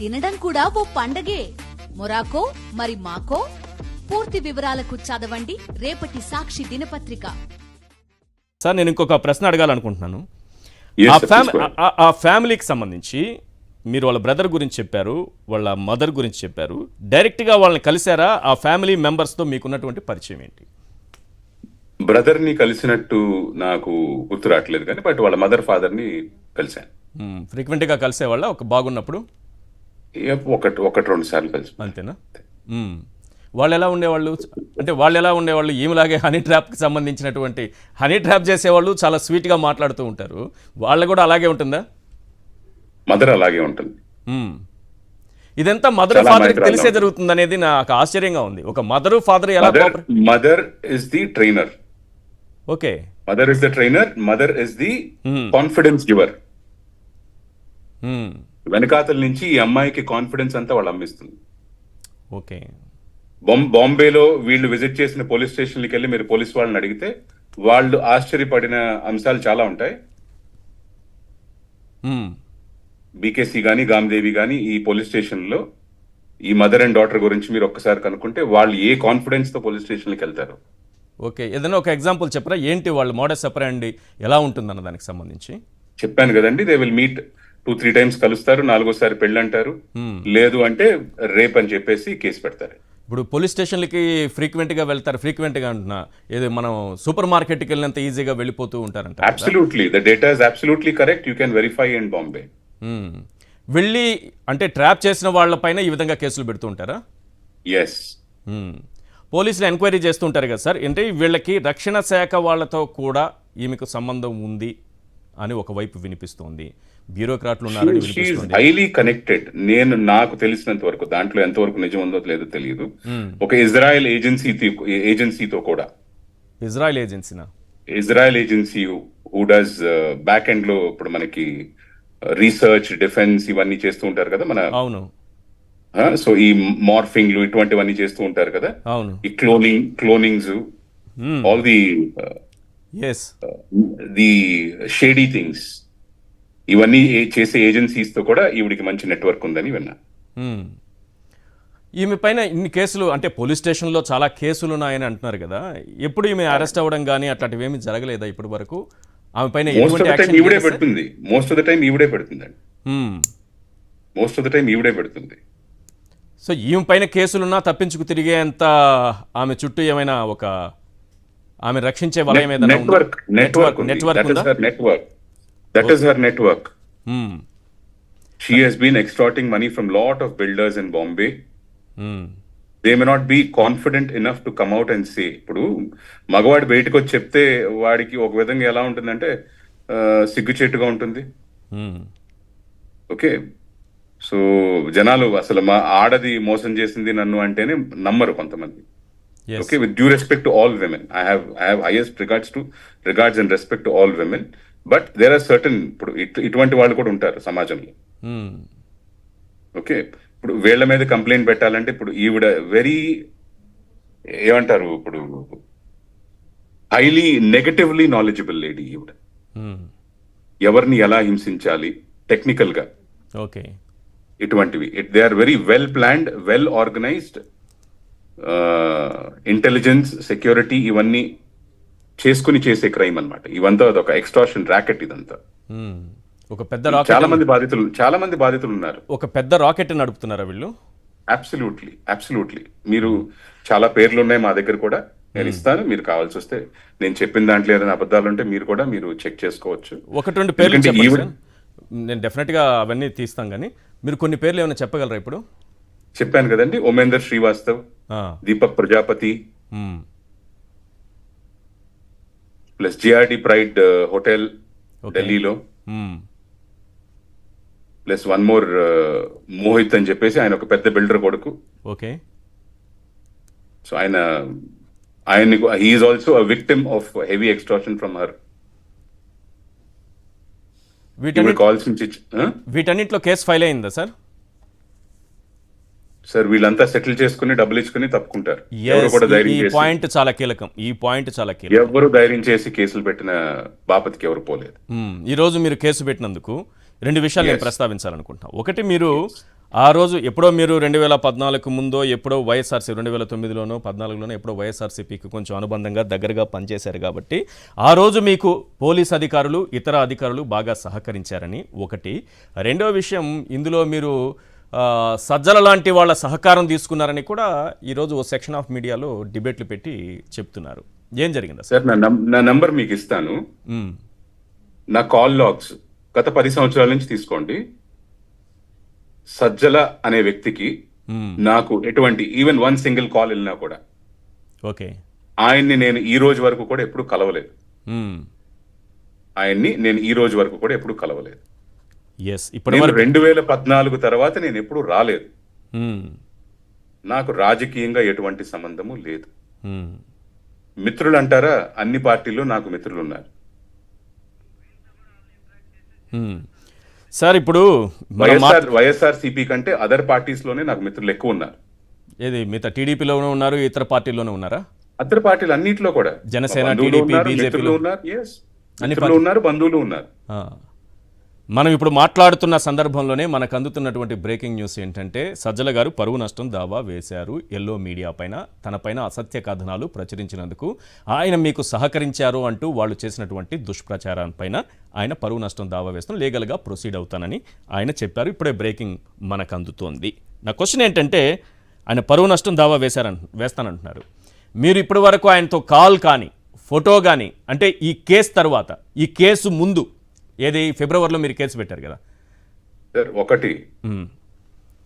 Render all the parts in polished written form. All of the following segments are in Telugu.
తినడం కూడా ఓ పండగే. మొరాకో మరి మాకో? పూర్తి వివరాలకు చదవండి రేపటి సాక్షి దినపత్రిక. సార్, నేను ఇంకొక ప్రశ్న అడగాలనుకుంటున్నాను. Yes, sir, please go ahead. ఆ ఫ్యామిలీకి సంబంధించి మీరు వాళ్ళ బ్రదర్ గురించి చెప్పారు, వాళ్ళ మదర్ గురించి చెప్పారు. డైరెక్ట్గా వాళ్ళని కలిసారా? ఆ ఫ్యామిలీ మెంబర్స్తో మీకున్నటువంటి పరిచయం ఏంటి? బ్రదర్ ని కలిసినట్టు నాకు గుర్తు రావట్లేదు కానీ బట్ వాళ్ళ మదర్ ఫాదర్ ని కలిశాను. ఫ్రీక్వెంట్గా కలిసేవాళ్ళ ఒక బాగున్నప్పుడు? ఒకటి రెండు సార్లు కలిసి. అంతేనా? వాళ్ళు ఎలా ఉండేవాళ్ళు? అంటే వాళ్ళు ఎలా ఉండేవాళ్ళు? ఈమెలాగే హనీ ట్రాప్కి సంబంధించినటువంటి హనీ ట్రాప్ చేసేవాళ్ళు చాలా స్వీట్గా మాట్లాడుతూ ఉంటారు. వాళ్ళు కూడా అలాగే ఉంటుందా? మదర్ అలాగే ఉంటుంది. ఇదంతా మదర్ ఫాదర్కి తెలిసే జరుగుతుంది అనేది నాకు ఆశ్చర్యంగా ఉంది. ఒక మదరు ఫాదర్ ఎలా? Mother is the trainer. Okay, mother is the trainer. Mother is the confidence giver. వెనకాతల నుంచి ఈ అమ్మాయికి కాన్ఫిడెన్స్ అంతా వాళ్ళు అమ్మిస్తుంది. ఓకే. బాంబేలో వీళ్ళు విజిట్ చేసిన పోలీస్ స్టేషన్కి వెళ్ళి మీరు పోలీస్ వాళ్ళని అడిగితే వాళ్ళు ఆశ్చర్యపడిన అంశాలు చాలా ఉంటాయి. బీకేసీ గానీ గాంధేవి గానీ ఈ పోలీస్ స్టేషన్ లో ఈ మదర్ అండ్ డాటర్ గురించి మీరు ఒక్కసారి కనుక్కుంటే వాళ్ళు ఏ కాన్ఫిడెన్స్ తో పోలీస్ స్టేషన్కి వెళ్తారు. ఓకే, ఏదైనా ఒక ఎగ్జాంపుల్ చెప్పరా? ఏంటి వాళ్ళ మోడస్ ఆపరెండి ఎలా ఉంటుందన్న దానికి సంబంధించి? చెప్పాను కదండి, దే విల్ మీట్ 2-3 టైమ్స్ కలుస్తారు, 4వ సారి పెళ్ళి అంటారు, లేదు అంటే రేప్ అని చెప్పేసి కేసు పెడతారు. ఇప్పుడు పోలీస్ స్టేషన్లకి ఫ్రీక్వెంట్గా వెళ్తారు. ఫ్రీక్వెంట్గా అంటున్నా, ఏదో మనం సూపర్ మార్కెట్కి వెళ్ళినంత ఈజీగా వెళ్ళిపోతూ ఉంటారంట. Absolutely, the data is absolutely correct. You can verify in Bombay. వెళ్ళి అంటే ట్రాప్ చేసిన వాళ్ళపైన ఈ విధంగా కేసులు పెడుతూ ఉంటారా? ఎస్. పోలీసులు ఎంక్వైరీ చేస్తుంటారు కదా సార్. అంటే వీళ్ళకి రక్షణ శాఖ వాళ్ళతో కూడా ఈమెకు సంబంధం ఉంది అని ఒకవైపు వినిపిస్తోంది. బ్యూరోక్రాట్లు ఉన్నారని వినిపిస్తుంది. Highly connected. నాకు తెలిసినంత వరకు, దాంట్లో ఎంతవరకు నిజం ఉందో లేదో తెలియదు, ఒక ఇజ్రాయెల్ ఏజెన్సీతో కూడా. ఇజ్రాయెల్ ఏజెన్సీనా? Israel agency who does back end లో ఇప్పుడు మనకి రీసెర్చ్, డిఫెన్స్ ఇవన్నీ చేస్తూ ఉంటారు కదా మన. అవును. సో ఈ మార్ఫింగ్లు ఇటువంటివన్నీ చేస్తూ ఉంటారు కదా. అవును. ఈ క్లోనింగ్స్, ఆల్ ది షేడీ థింగ్స్, ఇవన్నీ చేసే ఏజెన్సీస్ తో కూడా ఈవిడికి మంచి నెట్వర్క్ ఉందని విన్నా. ఈమె పైన ఇన్ని కేసులు, అంటే పోలీస్ స్టేషన్లో చాలా కేసులు ఉన్నాయని అంటున్నారు కదా. ఎప్పుడు ఈమె అరెస్ట్ అవ్వడం కానీ అట్లాంటివి ఏమి జరగలేదా ఇప్పటి వరకు? ఆమె పైన మోస్ట్ ఆఫ్ ద టైం ఈవిడే పెడుతుంది. మోస్ట్ ఆఫ్ ద టైం ఈవిడే పెడుతుంది. సో ఈమె పైన కేసులున్నా తప్పించుకు తిరిగేంత ఆమె చుట్టూ ఏమైనా ఒక ఆమె రక్షించే వలయం ఏదైనా network That is her network. She has been extorting money from lot of builders in Bombay. They may not be confident enough to come out and say. ఇప్పుడు మగవాడు బయటకు వచ్చి చెప్తే వాడికి ఒక విధంగా ఎలా ఉంటుందంటే సిగ్గుచేటుగా ఉంటుంది. ఓకే, సో జనాలు అసలు మా ఆడది మోసం చేసింది నన్ను అంటేనే నమ్మరు కొంతమంది. Okay, with due respect to all women, I have highest regards and respect to all women. But there are certain, ఇప్పుడు ఇటువంటి వాళ్ళు కూడా ఉంటారు సమాజంలో. ఓకే, ఇప్పుడు వీళ్ళ మీద కంప్లైంట్ పెట్టాలంటే ఇప్పుడు ఈవిడ వెరీ ఏమంటారు, ఇప్పుడు హైలీ నెగటివ్లీ నాలెడ్జబుల్ లేడీ ఈవిడ. ఎవరిని ఎలా హింసించాలి టెక్నికల్ గా, ఓకే, ఇటువంటివి they are very well planned, well organized. Intelligence, security ఇవన్నీ చేసుకుని చేసే క్రైమ్ అన్నమాట. ఇవంతా ఒక ఎక్స్టార్షన్ ర్యాకెట్ ఇదంతా. ఒక పెద్ద రాకెట్. చాలా మంది బాధితులు ఉన్నారు. ఒక పెద్ద రాకెట్ నడుపుతున్నారా వీళ్ళు? అబ్సల్యూట్లీ. మీరు చాలా పేర్లు ఉన్నాయి మా దగ్గర కూడా, నేను ఇస్తాను. మీరు కావాల్సి వస్తే నేను చెప్పిన దాంట్లో ఏదైనా అబద్ధాలు ఉంటే మీరు చెక్ చేసుకోవచ్చు. 1-2 పేర్లు చెప్పండి. నేను డెఫినెట్ గా అవన్నీ తీస్తాం, కానీ మీరు కొన్ని పేర్లు ఏమైనా చెప్పగలరా ఇప్పుడు? చెప్పాను కదండి, Omender Srivastav, Deepak Prajapati, plus GRD pride hotel ఢిల్లీలో, ప్లస్ వన్ మోర్ మోహిత్ అని చెప్పేసి ఆయన ఒక పెద్ద బిల్డర్ కొడుకు. ఓకే, సో ఆయన he is also a victim of heavy extortion from her. వీటన్నిటిలో కేసు ఫైల్ అయిందా సార్? సార్ వీళ్ళంతా సెటిల్ చేసుకుని డబ్బులు ఇచ్చుకుని తప్పుకుంటారు. ఈ పాయింట్ చాలా కీలకం. ఎవరు ధైర్యం చేసి కేసులు పెట్టిన బాపతికి ఎవరు పోలేదు. ఈ రోజు మీరు కేసు పెట్టినందుకు 2 విషయాలు నేను ప్రస్తావించాలనుకుంటున్నాను. ఒకటి, మీరు ఆ రోజు ఎప్పుడో మీరు 2014 ముందో ఎప్పుడో వైఎస్ఆర్సీ 2009లోనో 14లోనో ఎప్పుడో వైఎస్ఆర్సీపీకి కొంచెం అనుబంధంగా దగ్గరగా పనిచేశారు కాబట్టి ఆ రోజు మీకు పోలీస్ అధికారులు ఇతర అధికారులు బాగా సహకరించారని ఒకటి. రెండో విషయం, ఇందులో మీరు సజ్జల లాంటి వాళ్ళ సహకారం తీసుకున్నారని కూడా ఈరోజు ఓ సెక్షన్ ఆఫ్ మీడియాలో డిబేట్లు పెట్టి చెప్తున్నారు. ఏం జరిగింది సార్? నా నంబర్ మీకు ఇస్తాను. నా కాల్ లాగ్స్ గత 10 సంవత్సరాల నుంచి తీసుకోండి. సజ్జల అనే వ్యక్తికి నాకు ఎటువంటి ఈవెన్ 1 సింగిల్ కాల్ వెళ్ళినా కూడా ఓకే, ఆయన్ని నేను ఈ రోజు వరకు కూడా ఎప్పుడు కలవలేదు. ఆయన్ని నేను ఈ రోజు వరకు కూడా ఎప్పుడు కలవలేదు. ఇప్పుడు 2014 తర్వాత నేను ఎప్పుడు రాలేదు. నాకు రాజకీయంగా ఎటువంటి సంబంధము లేదు. మిత్రులు అంటారా? అన్ని పార్టీల్లో నాకు మిత్రులు ఉన్నారు. సార్ ఇప్పుడు వైఎస్ఆర్ సిపి కంటే అదర్ పార్టీస్ లోనే నాకు మిత్రులు ఎక్కువ ఉన్నారు. ఏది మిగతా టీడీపీలోనే ఉన్నారు, ఇతర పార్టీల్లోనే ఉన్నారా? అదర్ పార్టీలు అన్నిట్లో కూడా జనసేన, టీడీపీ, బీజేపీలో ఉన్నారు, బంధువులు ఉన్నారు. మనం ఇప్పుడు మాట్లాడుతున్న సందర్భంలోనే మనకు అందుతున్నటువంటి బ్రేకింగ్ న్యూస్ ఏంటంటే సజ్జల గారు పరువు నష్టం దావా వేశారు ఎల్లో మీడియా పైన. తన పైన అసత్య కథనాలు ప్రచురించినందుకు ఆయన మీకు సహకరించారు అంటూ వాళ్ళు చేసినటువంటి దుష్ప్రచారాలపైన ఆయన పరువు నష్టం దావా వేస్తాను, లీగల్గా ప్రొసీడ్ అవుతానని ఆయన చెప్పారు. ఇప్పుడే బ్రేకింగ్ మనకు అందుతోంది. నా క్వశ్చన్ ఏంటంటే, ఆయన పరువు నష్టం దావా వేస్తానంటున్నారు. మీరు ఇప్పటి వరకు ఆయనతో కాల్ కానీ ఫోటో కానీ, అంటే ఈ కేసు తర్వాత, ఈ కేసు ముందు, ఏది ఫిబ్రవరిలో మీరు కేసు పెట్టారు కదా సార్, ఒకటి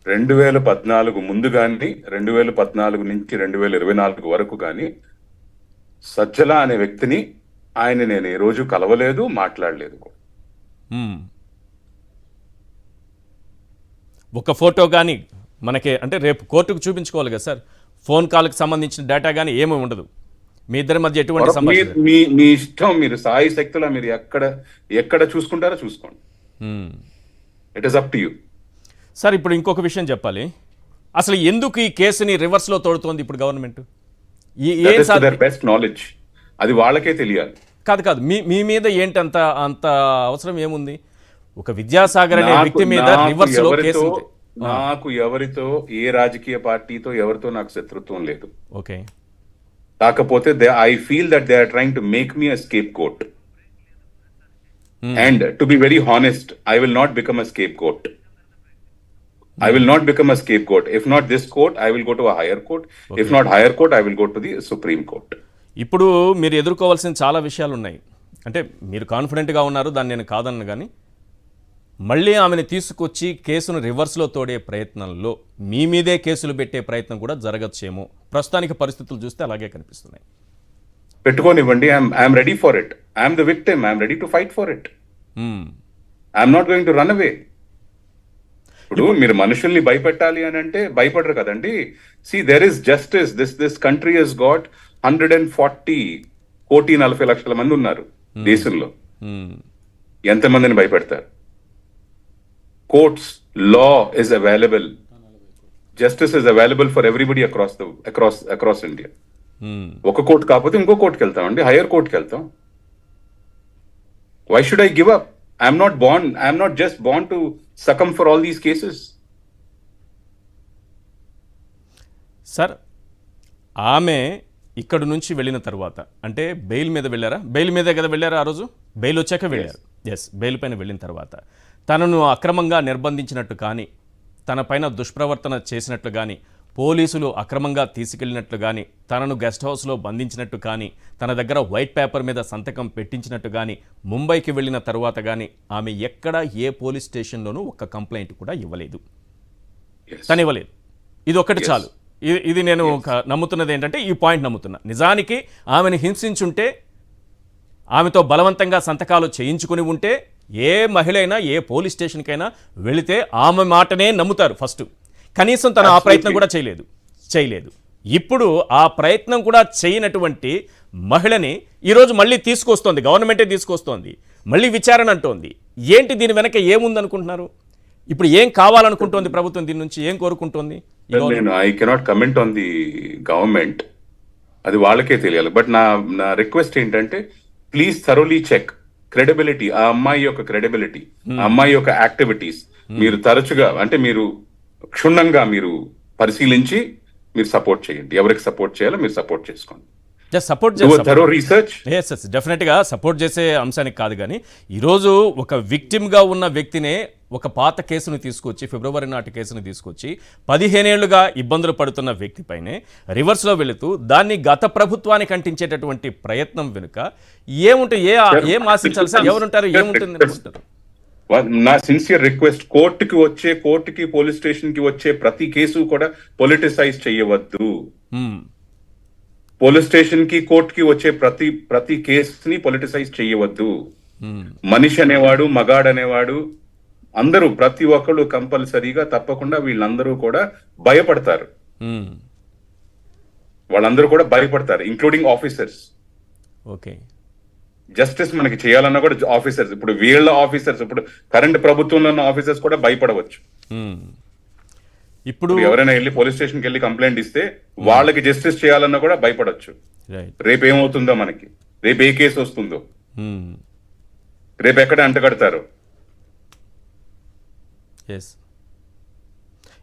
2014 ముందు కానీ 2014 నుంచి 2024 వరకు కానీ సజ్జల అనే వ్యక్తిని నేను ఏ రోజు కలవలేదు, మాట్లాడలేదు. ఒక ఫోటో కానీ మనకి, అంటే రేపు కోర్టుకు చూపించుకోవాలి కదా సార్, ఫోన్ కాల్కి సంబంధించిన డేటా కానీ ఏమీ ఉండదు. మీ ఇద్దరి మధ్య ఎటువంటి సంబంధం? మీ ఇష్టం, మీరు సాయి శక్తులా మీరు ఎక్కడ చూసుకుంటారో చూసుకోండి. It is up to you. Sir ఇప్పుడు ఇంకొక విషయం చెప్పాలి, అసలు ఎందుకు ఈ కేసుని రివర్స్లో తోడుతోంది ఇప్పుడు గవర్నమెంట్? బెస్ట్ నాలెడ్జ్, అది వాళ్ళకే తెలియాలి. కాదు, మీ మీద ఏంటి అంత అవసరం ఏముంది? ఒక విద్యాసాగర్ అనే వ్యక్తి మీద రివర్స్ లో కేసు. నాకు ఎవరితో, ఏ రాజకీయ పార్టీతో ఎవరితో నాకు శత్రుత్వం లేదు. ఓకే, కాకపోతే I feel that they are trying to make me a scapegoat. And to be very honest, I will not become a scapegoat. I will not become a scapegoat. If not this court, I will go to a higher court. Okay. If not higher court, I will go to the Supreme Court. ఇప్పుడు మీరు ఎదుర్కోవాల్సిన చాలా విషయాలు ఉన్నాయి. అంటే మీరు కాన్ఫిడెంట్గా ఉన్నారు, దాన్ని నేను కాదన్న కానీ మళ్ళీ ఆమెను తీసుకొచ్చి కేసును రివర్స్లో తోడే ప్రయత్నంలో మీ మీదే కేసులు పెట్టే ప్రయత్నం కూడా జరగచ్చేమో. ప్రస్తుతానికి పరిస్థితులు చూస్తే అలాగే కనిపిస్తున్నాయి. పెట్టుకోనివ్వండి. I'm ready for it. I'm the victim. I'm ready to fight for it. I'm not going to run away. ఇప్పుడు మీరు మనుషుల్ని భయపెట్టాలి అని అంటే భయపడరు కదండి. See there is justice. This country has got 140,40,00,000 మంది ఉన్నారు దేశంలో. ఎంతమందిని భయపెడతారు? Courts, law is available, justice is available for everybody across India. ఒక కోర్టు కాకపోతే ఇంకో కోర్టుకి వెళ్తామండి, హైయర్ కోర్టుకి వెళ్తాం. Why should I give up? I'm not just born to succumb for all these cases. Sir, ఆమె ఇక్కడ నుంచి వెళ్ళిన తర్వాత అంటే బెయిల్ మీద వెళ్ళారా? బెయిల్ మీదే కదా వెళ్ళారా ఆ రోజు? బెయిల్ వచ్చాక వెళ్ళారు. ఎస్, బెయిల్ పైన వెళ్ళిన తర్వాత తనను అక్రమంగా నిర్బంధించినట్టు కానీ, తన పైన దుష్ప్రవర్తన చేసినట్లు కానీ, పోలీసులు అక్రమంగా తీసుకెళ్లినట్లు కానీ, తనను గెస్ట్ హౌస్లో బంధించినట్టు కానీ, తన దగ్గర వైట్ పేపర్ మీద సంతకం పెట్టించినట్టు కానీ, ముంబైకి వెళ్ళిన తర్వాత కానీ ఆమె ఎక్కడ ఏ పోలీస్ స్టేషన్లోనూ ఒక్క కంప్లైంట్ కూడా ఇవ్వలేదు. తను ఇవ్వలేదు. ఇది ఒక్కటి చాలు. ఇది నేను నమ్ముతున్నది ఏంటంటే, ఈ పాయింట్ నమ్ముతున్నా. నిజానికి ఆమెను హింసించుంటే, ఆమెతో బలవంతంగా సంతకాలు చేయించుకుని ఉంటే ఏ మహిళ అయినా ఏ పోలీస్ స్టేషన్కైనా వెళితే ఆమె మాటనే నమ్ముతారు ఫస్ట్. కనీసం తను ఆ ప్రయత్నం కూడా చేయలేదు. ఇప్పుడు ఆ ప్రయత్నం కూడా చేయనటువంటి మహిళని ఈరోజు మళ్ళీ తీసుకొస్తోంది, గవర్నమెంటే తీసుకొస్తోంది, మళ్ళీ విచారణ అంటోంది. ఏంటి దీని వెనక ఏముందనుకుంటున్నారు? ఇప్పుడు ఏం కావాలనుకుంటోంది ప్రభుత్వం? దీని నుంచి ఏం కోరుకుంటోంది? I cannot comment on the government, అది వాళ్ళకే తెలియాలి. బట్ నా రిక్వెస్ట్ ఏంటంటే, ప్లీజ్ థరోలీ చెక్ క్రెడిబిలిటీ, ఆ అమ్మాయి యొక్క క్రెడిబిలిటీ, ఆ అమ్మాయి యొక్క యాక్టివిటీస్. మీరు తరచుగా, అంటే మీరు క్షుణ్ణంగా మీరు పరిశీలించి మీరు సపోర్ట్ చేయండి. ఎవరికి సపోర్ట్ చేయాలో మీరు సపోర్ట్ చేసుకోండి. Just support do thorough research. Yes డెఫినెట్గా సపోర్ట్ చేసే అంశానికి కాదు, కానీ ఈరోజు ఒక విక్టిమ్గా ఉన్న వ్యక్తినే ఒక పాత కేసును తీసుకొచ్చి, ఫిబ్రవరి నాటి కేసును తీసుకొచ్చి 15 ఏళ్లుగా ఇబ్బందులు పడుతున్న వ్యక్తిపైనే రివర్స్లో వెళుతూ దాన్ని గత ప్రభుత్వానికి అంటించేటటువంటి ప్రయత్నం వెనుక ఏముంటుంది, ఏం ఆశించాలి సార్? ఎవరుంటారు, ఏముంటుంది అనుకుంటారు? నా సిన్సియర్ రిక్వెస్ట్, కోర్టుకి పోలీస్ స్టేషన్ కి వచ్చే ప్రతి కేసు కూడా పొలిటిసైజ్ చేయవద్దు. పోలీస్ స్టేషన్ కి కోర్టుకి వచ్చే ప్రతి కేసుని పొలిటిసైజ్ చేయవద్దు. మనిషి అనేవాడు, మగాడు అనేవాడు, అందరూ ప్రతి ఒక్కళ్ళు కంపల్సరీగా తప్పకుండా వీళ్ళందరూ కూడా భయపడతారు. వాళ్ళందరూ కూడా భయపడతారు, ఇంక్లూడింగ్ ఆఫీసర్స్. ఓకే, జస్టిస్ మనకి చేయాలన్నా కూడా ఆఫీసర్స్, ఇప్పుడు వీళ్ళ ఆఫీసర్స్, ఇప్పుడు కరెంట్ ప్రభుత్వంలో ఉన్న ఆఫీసర్స్ కూడా భయపడవచ్చు. ఇప్పుడు ఎవరైనా వెళ్ళి పోలీస్ స్టేషన్ కి వెళ్ళి కంప్లైంట్ ఇస్తే వాళ్ళకి జస్టిస్ చేయాలన్నా కూడా భయపడవచ్చు. రేపు ఏమవుతుందో మనకి, రేపు ఏ కేసు వస్తుందో, రేపు ఎక్కడ అంటగడతారో.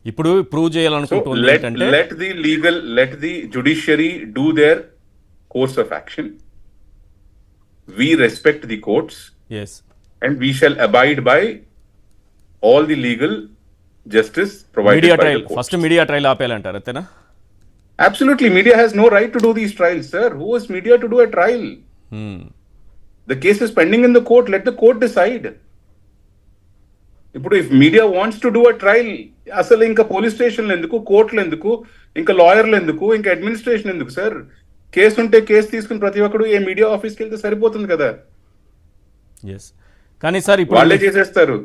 ఇప్పుడు ప్రూవ్ చేయాలనుకుంటుంది. Let the judiciary do their course of action. We respect the courts. Yes. And we shall abide by all the legal justice provided media by trial. the courts. First media trial ఆపేయాలంటారు అంతేనా? Absolutely. Media has no right to do these trials, sir. Who is media to do a trial? The case is pending in the court. Let the court decide. ఇప్పుడు if media wants to do a trial, అసలు ఇంకా పోలీస్ స్టేషన్లు ఎందుకు, కోర్టులు ఎందుకు, ఇంకా లాయర్లు ఎందుకు, ఇంకా అడ్మినిస్ట్రేషన్ ఎందుకు సార్? కేసు ఉంటే కేసు తీసుకుని ప్రతి ఒక్కడు ఏ మీడియా ఆఫీస్కి వెళ్తే సరిపోతుంది కదా. కానీ సార్ ఇప్పుడు వాళ్ళే చేసేస్తారు.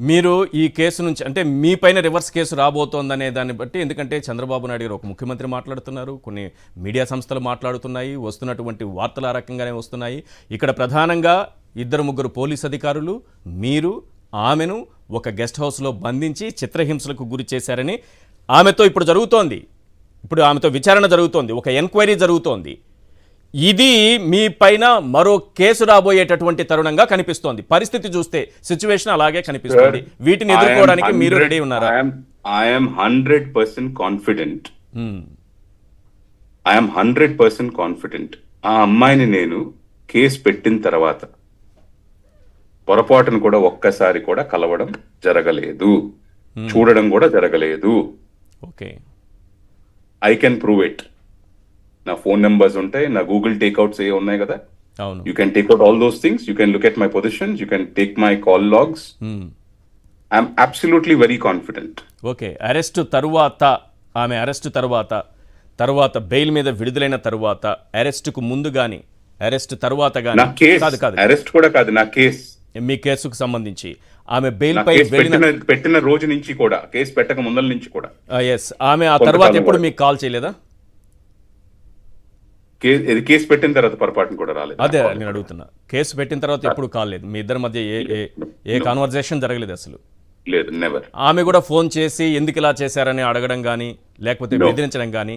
మీరు ఈ కేసు నుంచి, అంటే మీ పైన రివర్స్ కేసు రాబోతోందనే దాన్ని బట్టి, ఎందుకంటే చంద్రబాబు నాయుడు గారు ఒక ముఖ్యమంత్రి మాట్లాడుతున్నారు, కొన్ని మీడియా సంస్థలు మాట్లాడుతున్నాయి, వస్తున్నటువంటి వార్తలు ఆ రకంగానే వస్తున్నాయి. ఇక్కడ ప్రధానంగా 2-3 పోలీస్ అధికారులు మీరు ఆమెను ఒక గెస్ట్ హౌస్లో బంధించి చిత్రహింసలకు గురి చేశారని ఆమెతో ఇప్పుడు జరుగుతోంది. ఇప్పుడు ఆమెతో విచారణ జరుగుతోంది, ఒక ఎంక్వైరీ జరుగుతోంది. ఇది మీ పైన మరో కేసు రాబోయేటటువంటి తరుణంగా కనిపిస్తోంది. పరిస్థితి చూస్తే సిచ్యువేషన్ అలాగే కనిపిస్తుంది. వీటిని ఎదుర్కోవడానికి మీరు రెడీ ఉన్నారా? I am 100% confident. I am 100% confident. ఆ అమ్మాయిని నేను కేసు పెట్టిన తర్వాత పొరపాటును కూడా ఒక్కసారి కూడా కలవడం జరగలేదు, చూడడం కూడా జరగలేదు. Okay, I can prove it. నా ఫోన్ నెంబర్స్ ఉంటాయి, నా గూగుల్ టేక్అవుట్స్ ఏ ఉన్నాయి కదా. అవును, you can takeout all those things. You can look at my positions. You can take my call logs. I'm absolutely very confident. Okay, arrest తరువాత, ఆమె అరెస్ట్ తర్వాత బెయిల్ మీద విడుదలైన తరువాత, అరెస్ట్కు ముందు కానీ అరెస్ట్ తర్వాత కానీ, కాదు అరెస్ట్ కూడా కాదు, నా కేసు, మీ కేసుకు సంబంధించి ఆమె బెయిల్ పై పెట్టిన రోజు నుంచి కూడా, కేసు పెట్టక ముందల నుంచి కూడా. ఆమె ఆ తర్వాత ఎప్పుడు మీకు కాల్ చేయలేదా? కేసు పెట్టిన తర్వాత పొరపాటును కూడా రాలేదు. అదే నేను అడుగుతున్నా, కేసు పెట్టిన తర్వాత ఎప్పుడు కాల్ లేదు, మీ ఇద్దరి మధ్య ఏ కాన్వర్జేషన్ జరగలేదు అసలు? లేదు, నెవర్. ఆమె కూడా ఫోన్ చేసి ఎందుకు ఇలా చేశారని అడగడం కానీ, లేకపోతే బెదిరించడం కానీ?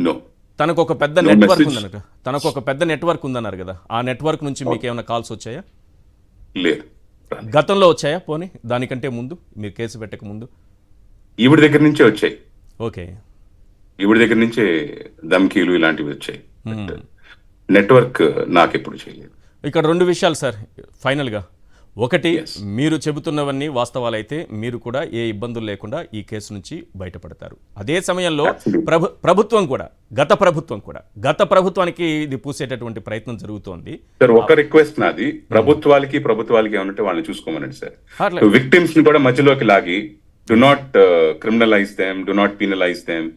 నో. తనకు ఒక పెద్ద నెట్వర్క్ ఉందన్నారు కదా, ఆ నెట్వర్క్ నుంచి మీకు ఏమైనా కాల్స్ వచ్చాయా? లేదు. గతంలో వచ్చాయా? పోనీ దానికంటే ముందు, మీరు కేసు పెట్టక ముందు? ఈవిడ దగ్గర నుంచే వచ్చాయి. ఓకే, ఈవిడ దగ్గర నుంచే ధమ్కీలు ఇలాంటివి వచ్చాయి. నెట్వర్క్ నాకెప్పుడు చేయలేదు. ఇక్కడ 2 విషయాలు సార్ ఫైనల్గా. ఒకటి, మీరు చెబుతున్నవన్నీ వాస్తవాలైతే మీరు కూడా ఏ ఇబ్బందులు లేకుండా ఈ కేసు నుంచి బయటపడతారు. అదే సమయంలో ప్రభుత్వం కూడా, గత ప్రభుత్వానికి ఇది పూసేటటువంటి ప్రయత్నం జరుగుతోంది. సార్, ఒక రిక్వెస్ట్ నాది, ప్రభుత్వాలకి ఏమంటే వాళ్ళని చూసుకోమనండి సార్. విక్టిమ్స్ ని కూడా మధ్యలోకి లాగి, do not criminalise them, do not penalise them.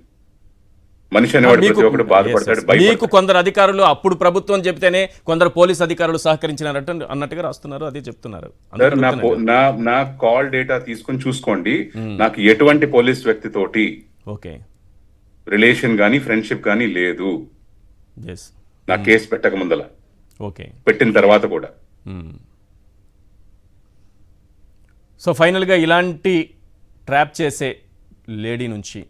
మనిషి అనేవాడు ప్రతి ఒక్కడు బాధపడతాడు. మీకు కొందరు అధికారులు అప్పుడు ప్రభుత్వం చెప్తేనే కొందరు పోలీస్ అధికారులు సహకరించినారట అన్నట్టుగా రాస్తున్నారు, అదే చెప్తున్నారు. నా కాల్ డేటా తీసుకుని చూసుకోండి. నాకు ఎటువంటి పోలీస్ వ్యక్తితోటి ఓకే రిలేషన్ గానీ ఫ్రెండ్షిప్ గానీ లేదు. నా కేసు పెట్టక ముందల, ఓకే, పెట్టిన తర్వాత కూడా. సో ఫైనల్గా ఇలాంటి ట్రాప్ చేసే లేడీ నుంచి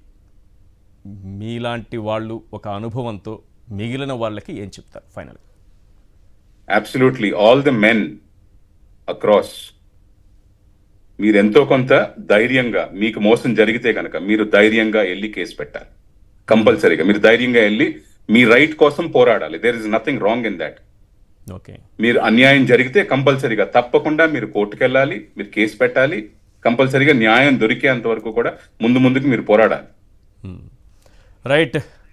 మీలాంటి వాళ్ళు ఒక అనుభవంతో మిగిలిన వాళ్ళకి ఏం చెప్తారు ఫైనల్గా? Absolutely, all the men across మీరు ఎంతో కొంత ధైర్యంగా, మీకు మోసం జరిగితే కనుక మీరు ధైర్యంగా వెళ్ళి కేసు పెట్టాలి. కంపల్సరీగా మీరు ధైర్యంగా వెళ్ళి మీ రైట్ కోసం పోరాడాలి. There is nothing wrong in that. Okay. మీరు అన్యాయం జరిగితే కంపల్సరీగా తప్పకుండా మీరు కోర్టుకు వెళ్ళాలి, మీరు కేసు పెట్టాలి. కంపల్సరీగా న్యాయం దొరికేంత వరకు కూడా ముందుకు మీరు పోరాడాలి. రైట్.